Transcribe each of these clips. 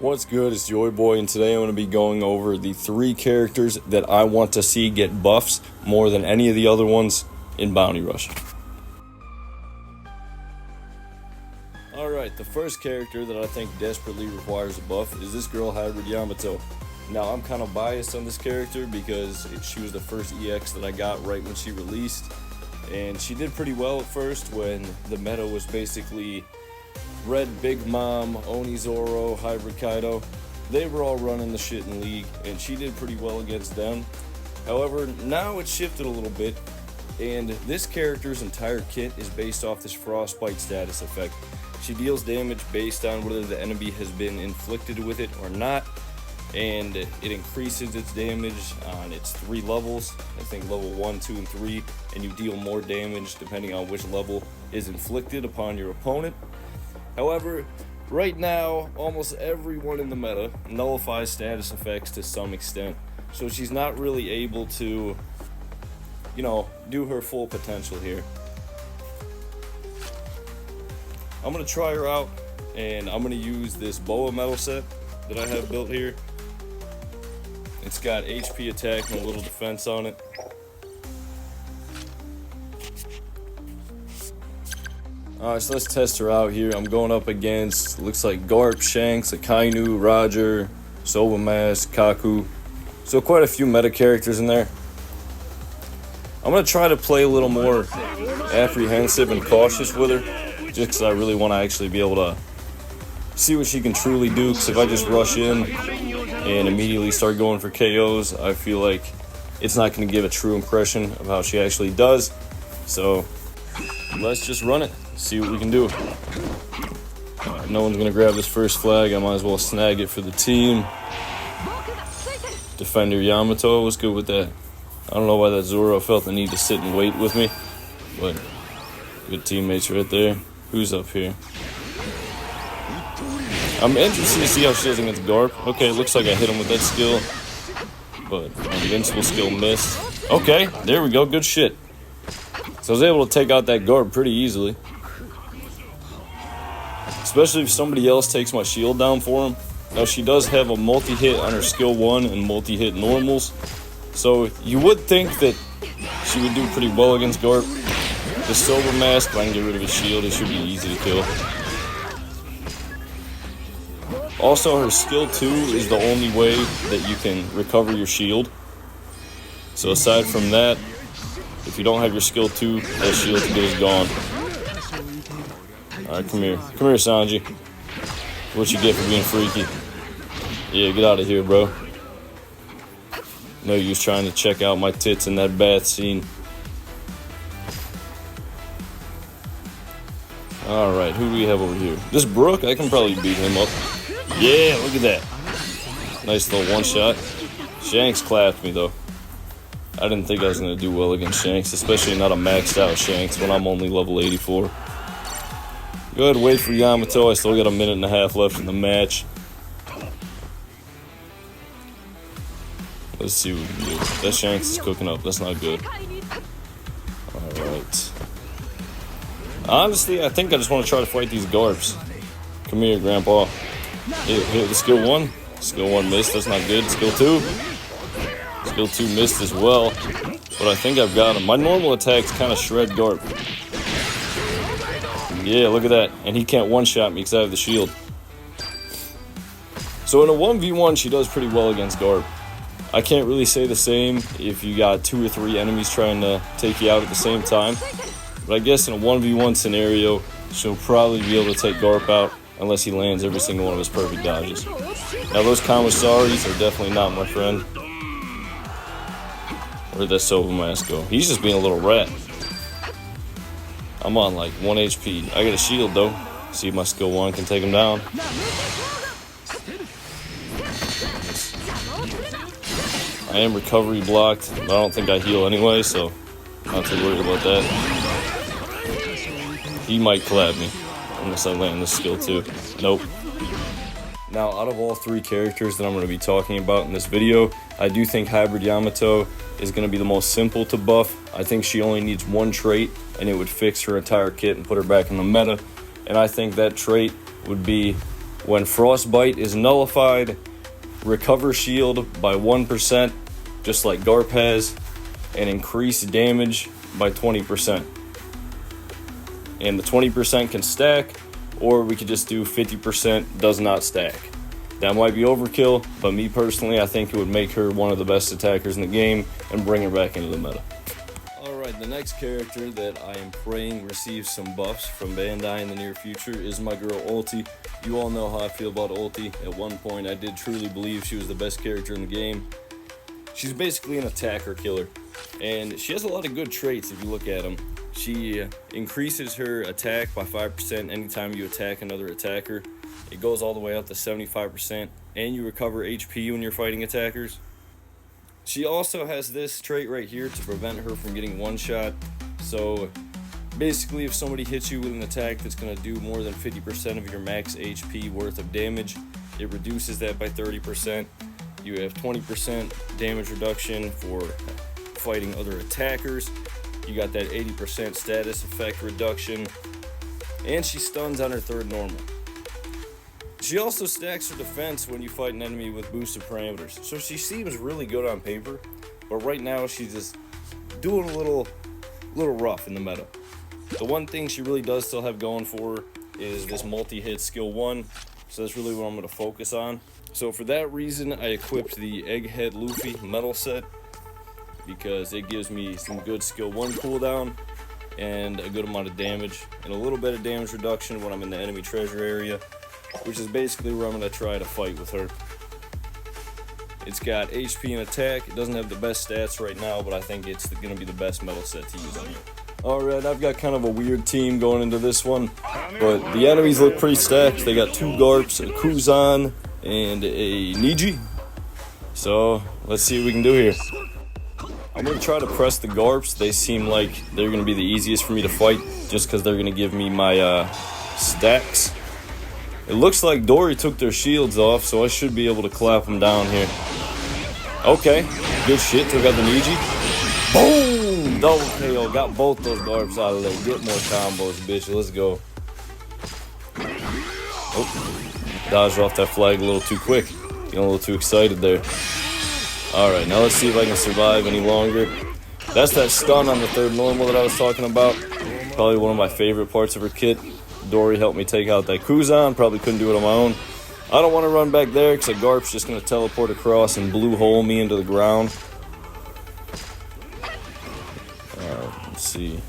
What's good? It's Joy Boy, and today I'm going to be going over the 3 characters that I want to see get buffs more than any of the other ones in Bounty Rush. Alright, the first character that I think desperately requires a buff is this girl, Hybrid Yamato. Now, I'm kind of biased on this character because she was the first EX that I got right when she released, and she did pretty well at first when the meta was basically Red Big Mom, Oni Zoro, Hybrid Kaido. They were all running the shit in League, and she did pretty well against them. However, now it's shifted a little bit, and this character's entire kit is based off this Frostbite status effect. She deals damage based on whether the enemy has been inflicted with it or not, and it increases its damage on its 3 levels. I think level 1, 2, and 3, and you deal more damage depending on which level is inflicted upon your opponent. However, right now, almost everyone in the meta nullifies status effects to some extent, so she's not really able to, do her full potential here. I'm going to try her out, and I'm going to use this boa metal set that I have built here. It's got HP attack and a little defense on it. Alright, so let's test her out here. I'm going up against, looks like Garp, Shanks, Akainu, Roger, Sobamask, Kaku. So quite a few meta characters in there. I'm going to try to play a little more apprehensive and cautious with her, just because I really want to actually be able to see what she can truly do, because if I just rush in and immediately start going for KOs, I feel like it's not going to give a true impression of how she actually does. So let's just run it, see what we can do. Right, no one's going to grab this first flag. I might as well snag it for the team. Defender Yamato was good with that. I don't know why that Zoro felt the need to sit and wait with me, but good teammates right there. Who's up here? I'm interested to see how she does against Garp. Okay, it looks like I hit him with that skill, but my invincible skill missed. Okay, there we go. Good shit. So I was able to take out that Garp pretty easily, especially if somebody else takes my shield down for him. Now, she does have a multi-hit on her skill 1 and multi-hit normals, so you would think that she would do pretty well against Garp. The Silver Mask, if I can get rid of his shield, it should be easy to kill. Also, her skill 2 is the only way that you can recover your shield. So aside from that, if you don't have your skill 2, that shield is gone. Alright, come here. Come here, Sanji. What you get for being freaky. Yeah, get out of here, bro. No use trying to check out my tits in that bath scene. Alright, who do we have over here? This Brook, I can probably beat him up. Yeah, look at that. Nice little one-shot. Shanks clapped me, though. I didn't think I was going to do well against Shanks, especially not a maxed out Shanks when I'm only level 84. Go ahead, wait for Yamato. I still got a minute and a half left in the match. Let's see what we can do. That Shanks is cooking up. That's not good. Alright. Honestly, I think I just want to try to fight these Garps. Come here, Grandpa. Hit the skill 1. Skill 1 missed. That's not good. Skill 2. Skill 2 missed as well. But I think I've got him. My normal attacks kind of shred Garp. Yeah, look at that. And he can't one-shot me because I have the shield. So in a 1v1, she does pretty well against Garp. I can't really say the same if you got 2 or 3 enemies trying to take you out at the same time. But I guess in a 1v1 scenario, she'll probably be able to take Garp out unless he lands every single one of his perfect dodges. Now those commissaries are definitely not my friend. Where'd that Sobamask go? He's just being a little rat. I'm on like 1 HP. I got a shield though. See if my skill 1 can take him down. I am recovery blocked, but I don't think I heal anyway, so not too worried about that. He might collab me unless I land this skill 2. Nope. Now, out of all 3 characters that I'm going to be talking about in this video, I do think Hybrid Yamato is going to be the most simple to buff. I think she only needs 1 trait, and it would fix her entire kit and put her back in the meta. And I think that trait would be when Frostbite is nullified, recover shield by 1%, just like Garp has, and increase damage by 20%. And the 20% can stack, or we could just do 50% does not stack. That might be overkill, but me personally, I think it would make her one of the best attackers in the game and bring her back into the meta. Alright, the next character that I am praying receives some buffs from Bandai in the near future is my girl Ulti. You all know how I feel about Ulti. At one point, I did truly believe she was the best character in the game. She's basically an attacker killer, and she has a lot of good traits if you look at them. She increases her attack by 5% anytime you attack another attacker. It goes all the way up to 75%, and you recover HP when you're fighting attackers. She also has this trait right here to prevent her from getting one-shot. So basically, if somebody hits you with an attack that's going to do more than 50% of your max HP worth of damage, it reduces that by 30%. You have 20% damage reduction for fighting other attackers. You got that 80% status effect reduction, and she stuns on her third normal. She also stacks her defense when you fight an enemy with boosted parameters, so she seems really good on paper, but right now she's just doing a little rough in the meta. The one thing she really does still have going for her is this multi-hit skill 1, so that's really what I'm going to focus on. So for that reason, I equipped the Egghead Luffy metal set, because it gives me some good skill 1 cooldown and a good amount of damage and a little bit of damage reduction when I'm in the enemy treasure area, which is basically where I'm going to try to fight with her. It's got HP and attack. It doesn't have the best stats right now, but I think it's going to be the best metal set to use on you. Alright, I've got kind of a weird team going into this one, but the enemies look pretty stacked. They got 2 Garps, a Kuzan, and a Niji. So let's see what we can do here. I'm going to try to press the Garps. They seem like they're going to be the easiest for me to fight, just because they're going to give me my stacks. It looks like Dory took their shields off, so I should be able to clap them down here. Okay, good shit. Took out the Niji. Boom! Double KO. Got both those Garps out of there. Get more combos, bitch. Let's go. Oh, dodged off that flag a little too quick. Getting a little too excited there. Alright, now let's see if I can survive any longer. That's that stun on the third normal that I was talking about. Probably one of my favorite parts of her kit. Dory helped me take out that Kuzan. Probably couldn't do it on my own. I don't want to run back there because the Garp's just going to teleport across and blue hole me into the ground. Alright, let's see.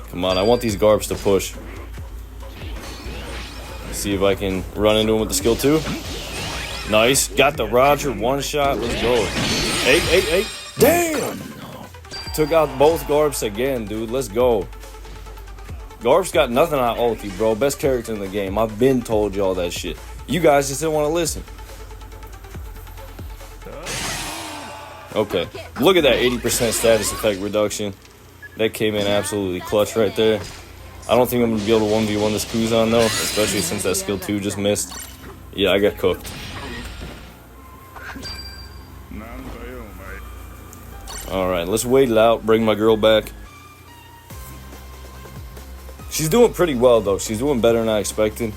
Come on, I want these Garps to push. Let's see if I can run into him with the skill 2. Nice. Got the Roger one shot. Let's go. Hey. Damn! Took out both Garps again, dude. Let's go. Garp's got nothing on Ulti, bro. Best character in the game. I've been told y'all that shit. You guys just didn't want to listen. Okay. Look at that 80% status effect reduction. That came in absolutely clutch right there. I don't think I'm going to be able to 1v1 this Kuzan, though. Especially since that skill 2 just missed. Yeah, I got cooked. Alright, let's wait it out. Bring my girl back. She's doing pretty well, though. She's doing better than I expected.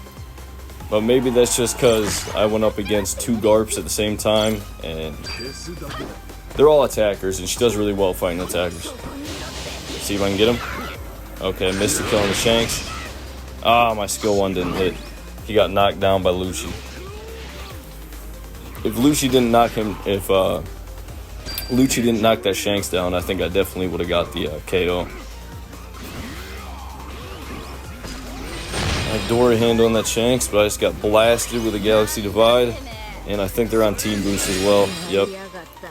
But maybe that's just because I went up against 2 Garps at the same time. And they're all attackers, and she does really well fighting attackers. Let's see if I can get him. Okay, missed the kill on the Shanks. Ah, my skill 1 didn't hit. He got knocked down by Lucci. If Lucci didn't knock him, if Lucci didn't knock that Shanks down, I think I definitely would have got the KO. I had Dory handling that Shanks, but I just got blasted with a Galaxy Divide. And I think they're on Team Boost as well. Yep.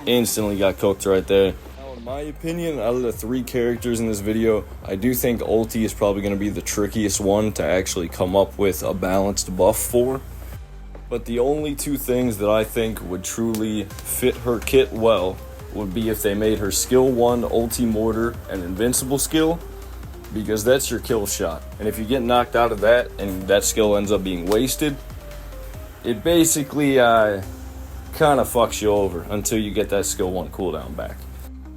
Instantly got cooked right there. Now, in my opinion, out of the 3 characters in this video, I do think Ulti is probably going to be the trickiest one to actually come up with a balanced buff for. But the only 2 things that I think would truly fit her kit well would be if they made her skill 1 Ulti Mortar an invincible skill, because that's your kill shot. And if you get knocked out of that and that skill ends up being wasted, it basically kind of fucks you over until you get that skill 1 cooldown back.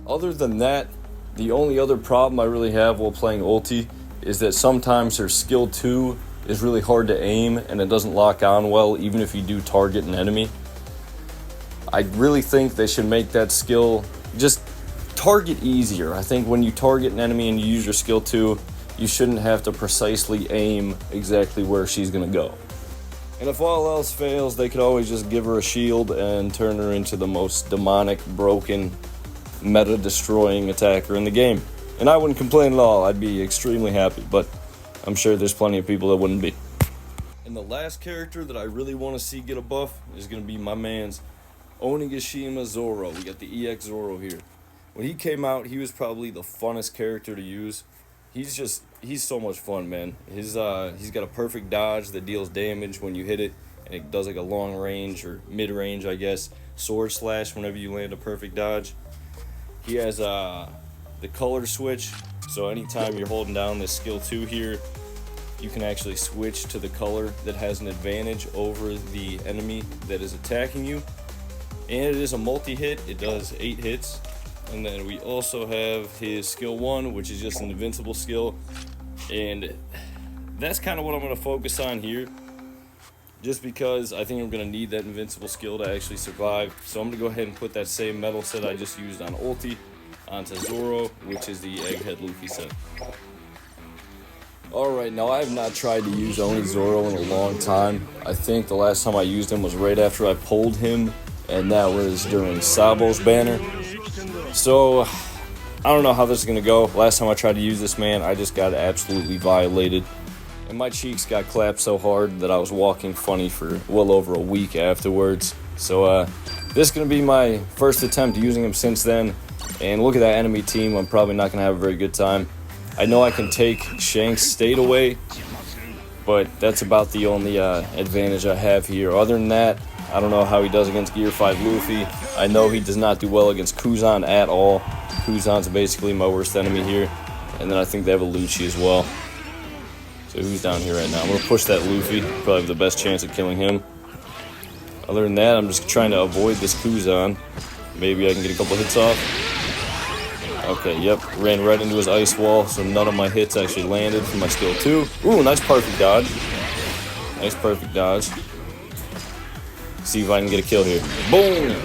Other than that, the only other problem I really have while playing Ulti is that sometimes her skill 2 is really hard to aim and it doesn't lock on well even if you do target an enemy. I really think they should make that skill just target easier. I think when you target an enemy and you use your skill 2, you shouldn't have to precisely aim exactly where she's going to go. And if all else fails, they could always just give her a shield and turn her into the most demonic, broken, meta-destroying attacker in the game. And I wouldn't complain at all. I'd be extremely happy, but I'm sure there's plenty of people that wouldn't be. And the last character that I really want to see get a buff is going to be my man's Onigashima Zoro. We got the EX Zoro here. When he came out, he was probably the funnest character to use. He's so much fun, man. He's got a perfect dodge that deals damage when you hit it, and it does like a long range or mid range, I guess, sword slash whenever you land a perfect dodge. He has the color switch, so anytime you're holding down this skill 2 here, you can actually switch to the color that has an advantage over the enemy that is attacking you. And it is a multi-hit. It does 8 hits. And then we also have his skill 1, which is just an invincible skill. And that's kind of what I'm going to focus on here, just because I think I'm going to need that invincible skill to actually survive. So I'm going to go ahead and put that same metal set I just used on Ulti onto Zoro, which is the Egghead Luffy set. Alright, now I have not tried to use Oni Zoro in a long time. I think the last time I used him was right after I pulled him, and that was during Sabo's banner. So, I don't know how this is going to go. Last time I tried to use this man, I just got absolutely violated. And my cheeks got clapped so hard that I was walking funny for well over a week afterwards. So, this is going to be my first attempt using him since then. And look at that enemy team, I'm probably not going to have a very good time. I know I can take Shank's state away, but that's about the only advantage I have here. Other than that, I don't know how he does against Gear 5 Luffy. I know he does not do well against Kuzan at all. Kuzan's basically my worst enemy here. And then I think they have a Lucci as well. So who's down here right now? I'm going to push that Luffy. Probably have the best chance of killing him. Other than that, I'm just trying to avoid this Kuzan. Maybe I can get a couple hits off. Okay, yep. Ran right into his ice wall, so none of my hits actually landed for my skill 2. Ooh, nice perfect dodge. Nice perfect dodge. See if I can get a kill here. Boom!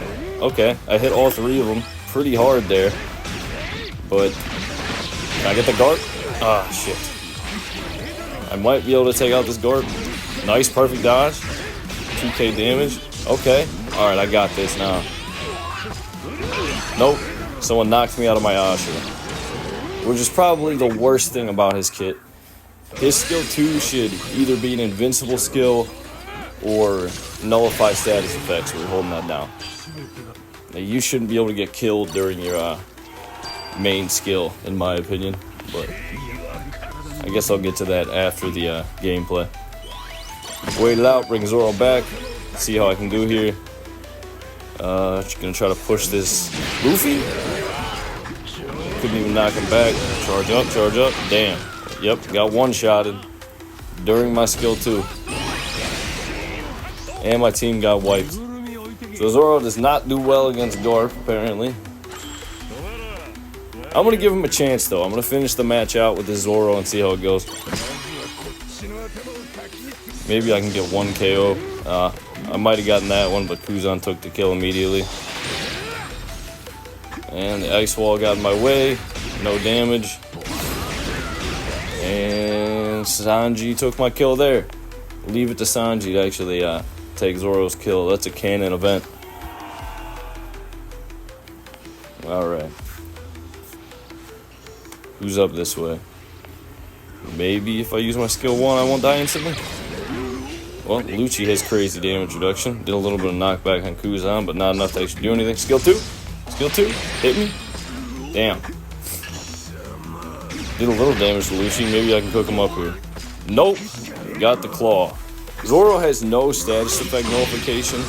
Okay, I hit all 3 of them pretty hard there. But, can I get the Garp? Ah, shit. I might be able to take out this Garp. Nice perfect dodge. 2k damage. Okay. Alright, I got this now. Nope. Someone knocked me out of my Ashura. Which is probably the worst thing about his kit. His skill 2 should either be an invincible skill or nullify status effects. We're holding that down. Now, you shouldn't be able to get killed during your main skill, in my opinion. But I guess I'll get to that after the gameplay. Wait it out, bring Zoro back. See how I can do here. Just gonna try to push this Luffy. Couldn't even knock him back. Charge up, charge up. Damn. Yep, got one-shotted during my skill 2. And my team got wiped. So Zoro does not do well against Garp, apparently. I'm going to give him a chance, though. I'm going to finish the match out with this Zoro and see how it goes. Maybe I can get 1 KO. I might have gotten that one, but Kuzan took the kill immediately. And the ice wall got in my way. No damage. And Sanji took my kill there. Leave it to Sanji to actually take Zoro's kill. That's a canon event. Alright. Who's up this way? Maybe if I use my skill 1, I won't die instantly. Well, Lucci has crazy damage reduction. Did a little bit of knockback on Kuzan, but not enough to actually do anything. Skill 2. Skill 2. Hit me. Damn. Did a little damage to Lucci. Maybe I can cook him up here. Nope. Got the claw. Zoro has no status effect nullification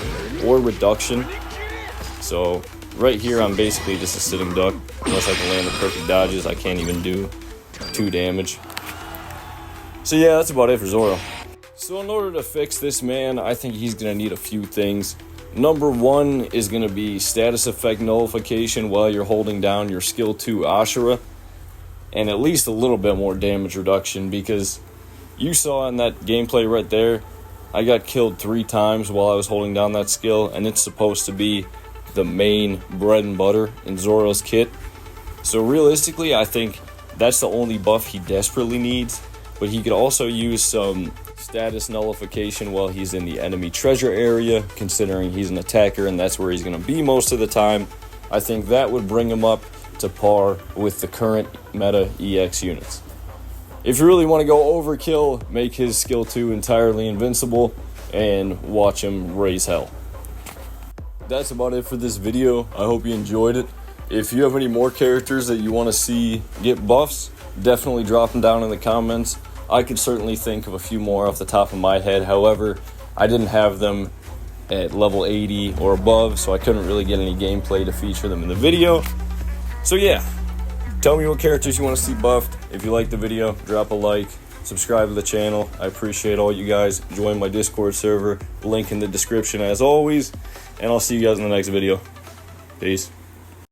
or reduction. So, right here I'm basically just a sitting duck. Unless I can land the perfect dodges, I can't even do 2 damage. So yeah, that's about it for Zoro. So in order to fix this man, I think he's going to need a few things. Number 1 is going to be status effect nullification while you're holding down your skill 2 Ashura. And at least a little bit more damage reduction, because You saw in that gameplay right there, I got killed 3 times while I was holding down that skill, and it's supposed to be the main bread and butter in Zoro's kit. So realistically, I think that's the only buff he desperately needs, but he could also use some status nullification while he's in the enemy treasure area, considering he's an attacker and that's where he's going to be most of the time. I think that would bring him up to par with the current meta EX units. If you really want to go overkill, make his skill 2 entirely invincible and watch him raise hell. That's about it for this video. I hope you enjoyed it. If you have any more characters that you want to see get buffs, definitely drop them down in the comments. I could certainly think of a few more off the top of my head. However, I didn't have them at level 80 or above, so I couldn't really get any gameplay to feature them in the video. So yeah, tell me what characters you want to see buffed. If you like the video, drop a like, subscribe to the channel. I appreciate all you guys. Join my Discord server, link in the description as always, and I'll see you guys in the next video. Peace.